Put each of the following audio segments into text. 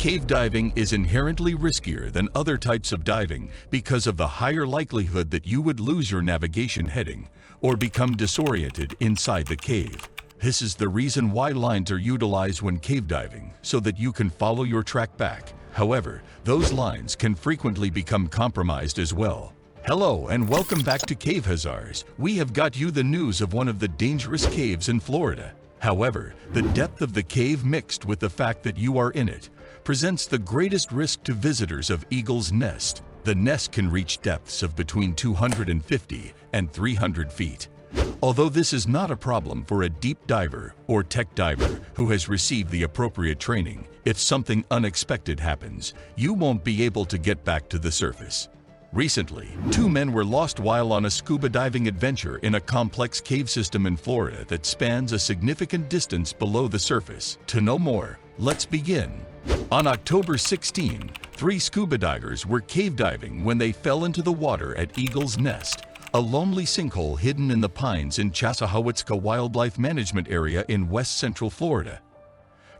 Cave diving is inherently riskier than other types of diving because of the higher likelihood that you would lose your navigation heading or become disoriented inside the cave. This is the reason why lines are utilized when cave diving, so that you can follow your track back. However, those lines can frequently become compromised as well. Hello and welcome back to Cave Hazards. We have got you the news of one of the dangerous caves in Florida. However, the depth of the cave mixed with the fact that you are in it presents the greatest risk to visitors of Eagle's Nest. The nest can reach depths of between 250 and 300 feet. Although this is not a problem for a deep diver or tech diver who has received the appropriate training, if something unexpected happens, you won't be able to get back to the surface. Recently, 2 men were lost while on a scuba diving adventure in a complex cave system in Florida that spans a significant distance below the surface. To know more, let's begin. On October 16, 3 scuba divers were cave diving when they fell into the water at Eagle's Nest, a lonely sinkhole hidden in the pines in Chassahowitzka Wildlife Management Area in west central Florida.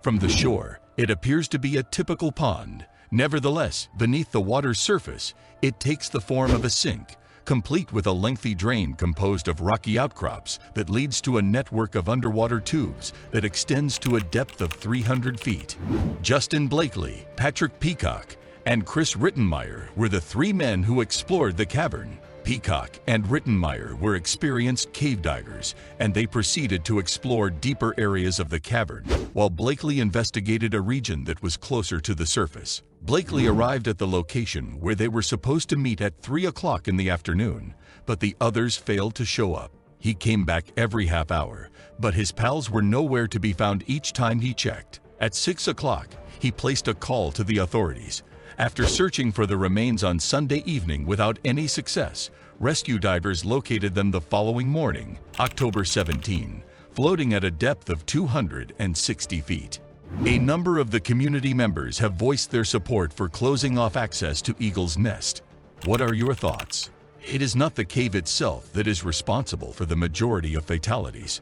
From the shore, it appears to be a typical pond. Nevertheless, beneath the water's surface, it takes the form of a sink, complete with a lengthy drain composed of rocky outcrops that leads to a network of underwater tubes that extends to a depth of 300 feet. Justin Blakely, Patrick Peacock, and Chris Rittenmeyer were the 3 men who explored the cavern. Peacock and Rittenmeyer were experienced cave divers, and they proceeded to explore deeper areas of the cavern, while Blakely investigated a region that was closer to the surface. Blakely arrived at the location where they were supposed to meet at 3 o'clock in the afternoon, but the others failed to show up. He came back every half hour, but his pals were nowhere to be found each time he checked. At 6 o'clock, he placed a call to the authorities. After searching for the remains on Sunday evening without any success, rescue divers located them the following morning, October 17, floating at a depth of 260 feet. A number of the community members have voiced their support for closing off access to Eagle's Nest. What are your thoughts? It is not the cave itself that is responsible for the majority of fatalities.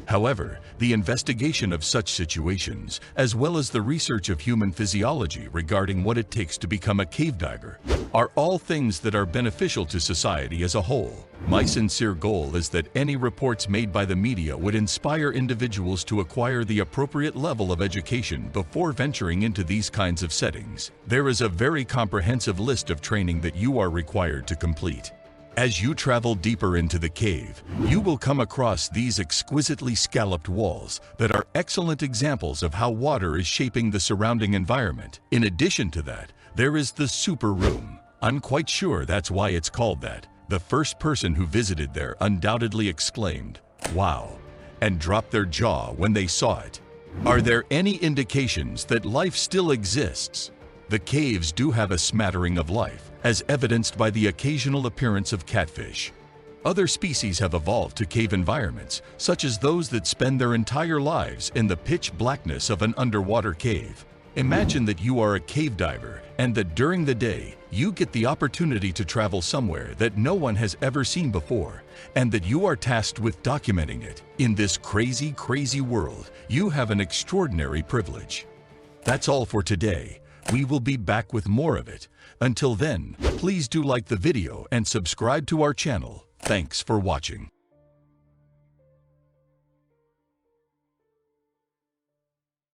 However, the investigation of such situations, as well as the research of human physiology regarding what it takes to become a cave diver, are all things that are beneficial to society as a whole. My sincere goal is that any reports made by the media would inspire individuals to acquire the appropriate level of education before venturing into these kinds of settings. There is a very comprehensive list of training that you are required to complete. As you travel deeper into the cave, you will come across these exquisitely scalloped walls that are excellent examples of how water is shaping the surrounding environment. In addition to that, there is the super room. I'm quite sure that's why it's called that. The first person who visited there undoubtedly exclaimed, "Wow," and dropped their jaw when they saw it. Are there any indications that life still exists? The caves do have a smattering of life, as evidenced by the occasional appearance of catfish. Other species have evolved to cave environments, such as those that spend their entire lives in the pitch blackness of an underwater cave. Imagine that you are a cave diver and that during the day, you get the opportunity to travel somewhere that no one has ever seen before, and that you are tasked with documenting it. In this crazy, crazy world, you have an extraordinary privilege. That's all for today. We will be back with more of it. Until then, please do like the video and subscribe to our channel. Thanks for watching.